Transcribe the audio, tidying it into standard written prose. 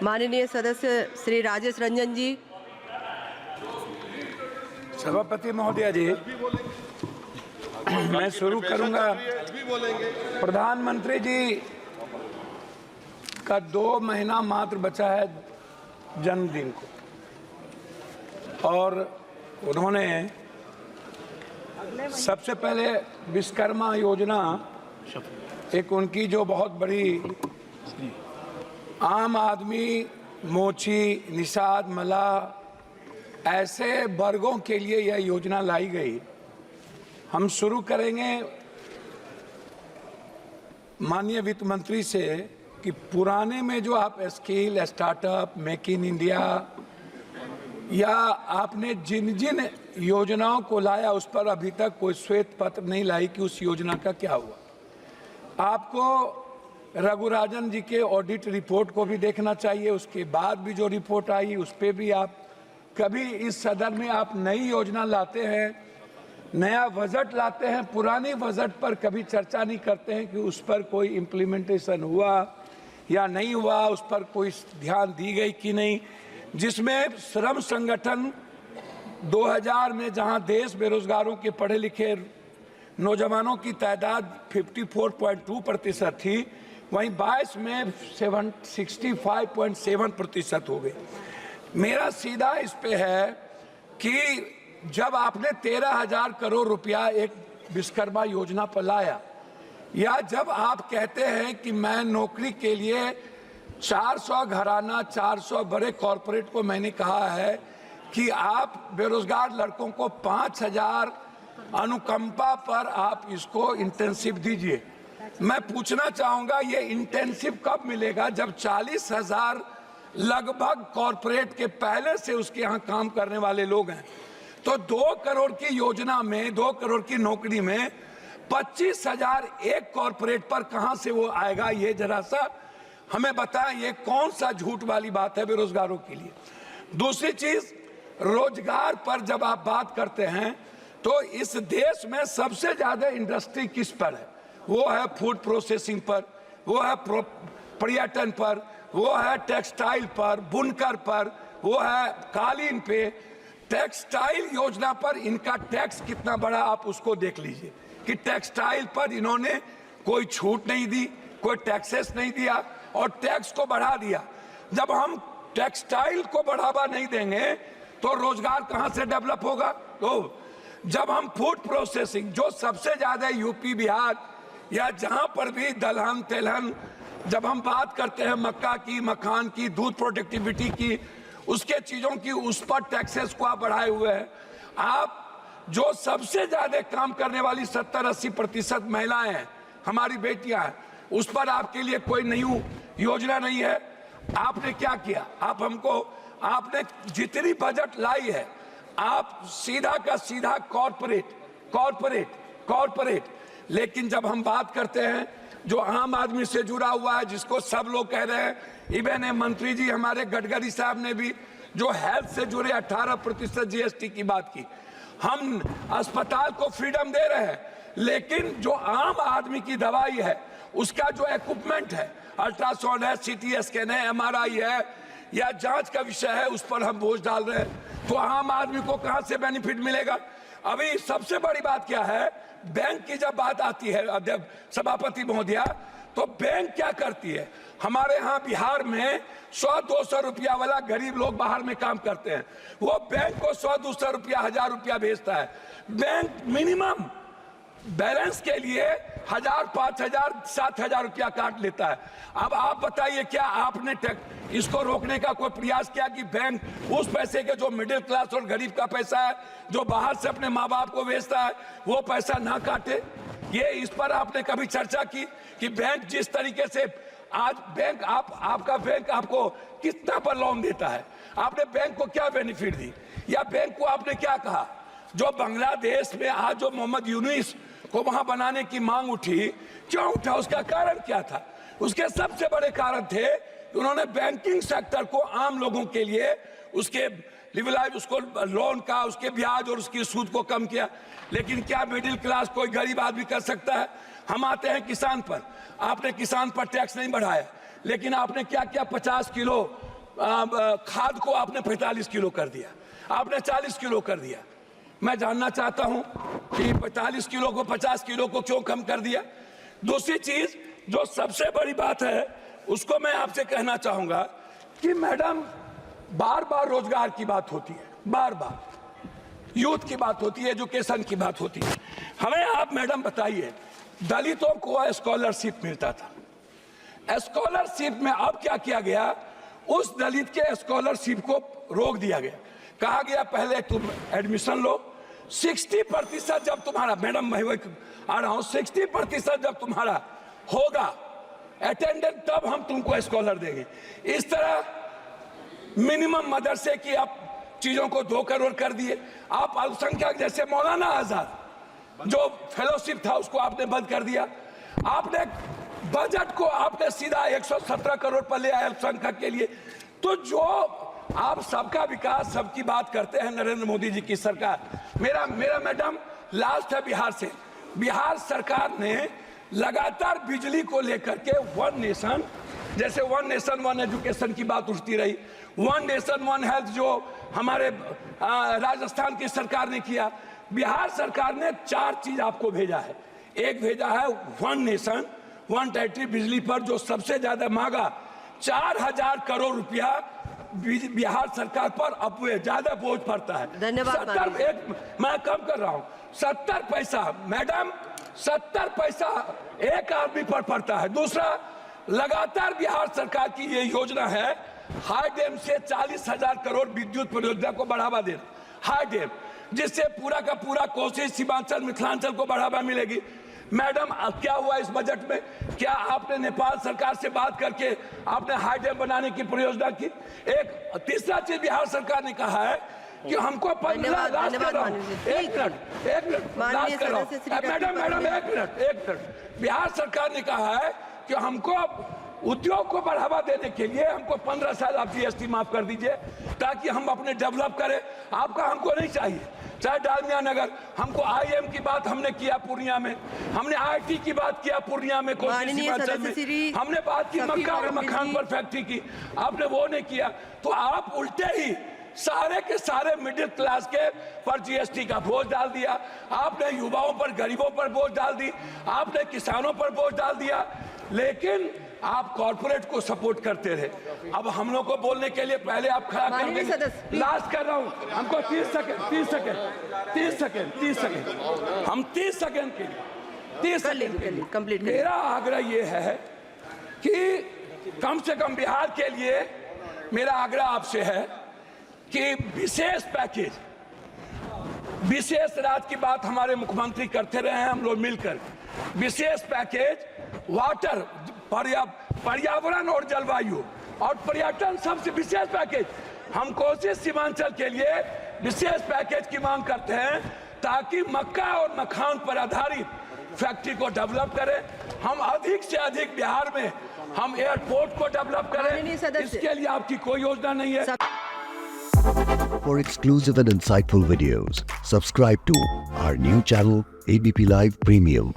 माननीय सदस्य श्री राजेश रंजन जी। सभापति महोदय जी, मैं शुरू करूंगा। प्रधानमंत्री जी का 2 महीना मात्र बचा है जन्मदिन को, और उन्होंने सबसे पहले विश्वकर्मा योजना, एक उनकी जो बहुत बड़ी आम आदमी, मोची, निषाद, मल्लाह ऐसे वर्गों के लिए यह योजना लाई गई। हम शुरू करेंगे माननीय वित्त मंत्री से कि पुराने में जो आप skill, startup, make in India या आपने जिन जिन योजनाओं को लाया उस पर अभी तक कोई श्वेत पत्र नहीं लाई कि उस योजना का क्या हुआ। आपको रघुराजन जी के ऑडिट रिपोर्ट को भी देखना चाहिए। उसके बाद भी जो रिपोर्ट आई उस पर भी आप कभी इस सदन में आप नई योजना लाते हैं, नया बजट लाते हैं, पुरानी बजट पर कभी चर्चा नहीं करते हैं कि उस पर कोई इम्प्लीमेंटेशन हुआ या नहीं हुआ, उस पर कोई ध्यान दी गई कि नहीं। जिसमें श्रम संगठन 2000 में जहां देश बेरोजगारों के पढ़े लिखे नौजवानों की तादाद 54.2% थी, वहीं 22 में 65.7% हो गई। मेरा सीधा इस पे है कि जब आपने 13,000 करोड़ रुपया एक विश्वकर्मा योजना पर लाया, या जब आप कहते हैं कि मैं नौकरी के लिए 400 घराना, 400 बड़े कॉरपोरेट को मैंने कहा है कि आप बेरोजगार लड़कों को 5,000 अनुकंपा पर आप इसको इंटेंसिव दीजिए। मैं पूछना चाहूंगा ये इंटेंसिव कब मिलेगा, जब 40,000 लगभग कॉरपोरेट के पहले से उसके यहाँ काम करने वाले लोग हैं। तो 2 करोड़ की योजना में, 2 करोड़ की नौकरी में 25,000 एक कॉरपोरेट पर कहां से वो आएगा? ये जरा सा हमें बताएं, ये कौन सा झूठ वाली बात है बेरोजगारों के लिए। दूसरी चीज, रोजगार पर जब आप बात करते हैं तो इस देश में सबसे ज्यादा इंडस्ट्री किस पर है? वो है फूड प्रोसेसिंग पर, वो है पर्यटन पर, वो है टेक्सटाइल पर, बुनकर पर, वो है कालीन पे। टेक्सटाइल योजना पर इनका टैक्स कितना बड़ा, आप उसको देख लीजिए कि टेक्सटाइल पर इन्होंने कोई छूट नहीं दी, कोई टैक्सेस नहीं दिया और टैक्स को बढ़ा दिया। जब हम टेक्सटाइल को बढ़ावा नहीं देंगे तो रोजगार कहां से डेवलप होगा? तो जब हम फूड प्रोसेसिंग, जो सबसे ज्यादा यूपी, बिहार या जहां पर भी दलहन तेलहन, जब हम बात करते हैं मक्का की, मखान की, दूध प्रोडक्टिविटी की, उसके चीजों की, उस पर टैक्सेस को आप बढ़ाए हुए हैं। आप जो सबसे ज्यादा काम करने वाली 70-80% महिलाएं हैं, हमारी बेटियां हैं, उस पर आपके लिए कोई नई योजना नहीं है। आपने क्या किया? आप हमको, आपने जितनी बजट लाई है, आप सीधा का सीधा कॉर्पोरेट कॉर्पोरेट कॉर्पोरेट। लेकिन जब हम बात करते हैं जो आम आदमी से जुड़ा हुआ है, जिसको सब लोग कह रहे हैं, इवन मंत्री जी हमारे गडकरी साहब ने भी जो हेल्थ से जुड़े 18% जीएसटी की बात की। हम अस्पताल को फ्रीडम दे रहे हैं, लेकिन जो आम आदमी की दवाई है, उसका जो इक्विपमेंट है, अल्ट्रासाउंड है, सीटी स्कैन है, एमआरआई है या जांच का विषय है, उस पर हम बोझ डाल रहे हैं। तो आम आदमी को कहां से बेनिफिट मिलेगा? अभी सबसे बड़ी बात क्या है, बैंक की जब बात आती है सभापति महोदया, तो बैंक क्या करती है? हमारे यहाँ बिहार में 100-200 रुपया वाला गरीब लोग बाहर में काम करते हैं, वो बैंक को 100-200 रुपया, 1000 रुपया भेजता है। बैंक मिनिमम बैलेंस के लिए 1000, 5000, 7000 रुपया काट लेता है। अब आप बताइए, क्या आपने इसको रोकने का कोई प्रयास किया कि बैंक उस पैसे के, जो मिडिल क्लास और गरीब का पैसा है, जो बाहर से अपने माँ बाप को भेजता है, वो पैसा ना काटे? ये इस पर आपने कभी चर्चा की कि बैंक जिस तरीके से आज बैंक आपका बैंक आपको कितना पर लोन देता है? आपने बैंक को क्या बेनिफिट दी, या बैंक को आपने क्या कहा? जो बांग्लादेश में आज जो मोहम्मद यूनुस को वहां बनाने की मांग उठी, क्यों उठा? उसका कारण क्या था? उसके सबसे बड़े कारण थे कि उन्होंने बैंकिंग सेक्टर को आम लोगों के लिए उसके लिबरलाइज, उसको लोन का, उसके ब्याज और उसकी सूद को कम किया। लेकिन क्या मिडिल क्लास कोई गरीब आदमी कर सकता है? हम आते हैं किसान पर, आपने किसान पर टैक्स नहीं बढ़ाया, लेकिन आपने क्या किया? 50 किलो खाद को आपने 45 किलो कर दिया, आपने 40 किलो कर दिया। मैं जानना चाहता हूं कि 45 किलो को 50 किलो को क्यों कम कर दिया। दूसरी चीज जो सबसे बड़ी बात है उसको मैं आपसे कहना चाहूंगा कि मैडम बार बार रोजगार की बात होती है, बार बार यूथ की बात होती है, एजुकेशन की बात होती है। हमें आप मैडम बताइए, दलितों को स्कॉलरशिप मिलता था, स्कॉलरशिप में अब क्या किया गया, उस दलित के स्कॉलरशिप को रोक दिया गया। कहा गया पहले तुम एडमिशन लो, 60% जब तुम्हारा, मैडम मैं आ रहा हूं, 60% जब तुम्हारा होगा अटेंडेंस तब हम तुमको स्कॉलर देंगे। इस तरह मिनिमम मदरसे की आप चीजों को 2 करोड़ कर दिए। आप अल्पसंख्यक जैसे मौलाना आजाद जो फेलोशिप था उसको आपने बंद कर दिया। आपने बजट को आपने सीधा 117 करोड़ पर ले आए अल्पसंख्यक के लिए। तो जो आप सबका विकास सबकी बात करते हैं नरेंद्र मोदी जी की सरकार। मेरा मैडम लास्ट है बिहार से। बिहार सरकार ने लगातार बिजली को लेकर के वन नेशन, जैसे वन नेशन वन एजुकेशन की बात उठती रही, वन नेशन वन हेल्थ जो हमारे राजस्थान की सरकार ने किया, बिहार सरकार ने 4 चीज आपको भेजा है। एक भेजा है वन नेशन वन टेरिटरी बिजली पर जो सबसे ज्यादा मांगा 4000 करोड़ रुपया बिहार सरकार पर अब ज्यादा बोझ पड़ता है। धन्यवाद। मैं कम कर रहा हूं, 70 पैसा मैडम, 70 पैसा एक आदमी पर पड़ता है। दूसरा, लगातार बिहार सरकार की ये योजना है हाई डैम से 40,000 करोड़ विद्युत परियोजना को बढ़ावा देना, हाई डैम, जिससे पूरा का पूरा कोसी सीमांचल मिथिलांचल को बढ़ावा मिलेगी। मैडम क्या हुआ इस बजट में, क्या आपने नेपाल सरकार से बात करके आपने हाई डैम बनाने की परियोजना की? एक तीसरा चीज बिहार सरकार ने कहा है कि हमको 15 लाख बिहार सरकार ने कहा है कि हमको उद्योग को बढ़ावा देने के लिए हमको 15 साल आप जीएसटी माफ कर दीजिए ताकि हम अपने डेवलप करें। आपका हमको नहीं चाहिए। चाहे डालमिया नगर, हमको आईएम की बात हमने किया पूर्णिया में, हमने आईटी की बात किया पूर्णिया में, हमने बात की मक्का और मखान पर फैक्ट्री की, आपने वो नहीं किया। तो आप उल्टे ही सारे के सारे मिडिल क्लास के पर जीएसटी का बोझ डाल दिया, आपने युवाओं पर, गरीबों पर बोझ डाल दी, आपने किसानों पर बोझ डाल दिया, लेकिन आप कॉर्पोरेट को सपोर्ट करते रहे। अब हम लोग को बोलने के लिए पहले आप खड़ा कर देंगे। लास्ट कर रहा हूं, हमको 30 सेकंड हम 30 सेकंड के लिए 30 सेकंड कंप्लीट। मेरा आग्रह ये है कि कम से कम बिहार के लिए मेरा आग्रह आपसे है कि विशेष पैकेज, विशेष राज्य की बात हमारे मुख्यमंत्री करते रहे हैं, हम लोग मिलकर विशेष पैकेज वाटर, पर्यावरण और जलवायु और पर्यटन, सबसे विशेष पैकेज हम कोसी सीमांचल के लिए विशेष पैकेज की मांग करते हैं ताकि मक्का और मखान पर आधारित फैक्ट्री को डेवलप करें। हम अधिक से अधिक बिहार में हम एयरपोर्ट को डेवलप करें। इसके लिए आपकी कोई योजना नहीं है। For exclusive and insightful videos, subscribe to our new channel ABP Live Premium.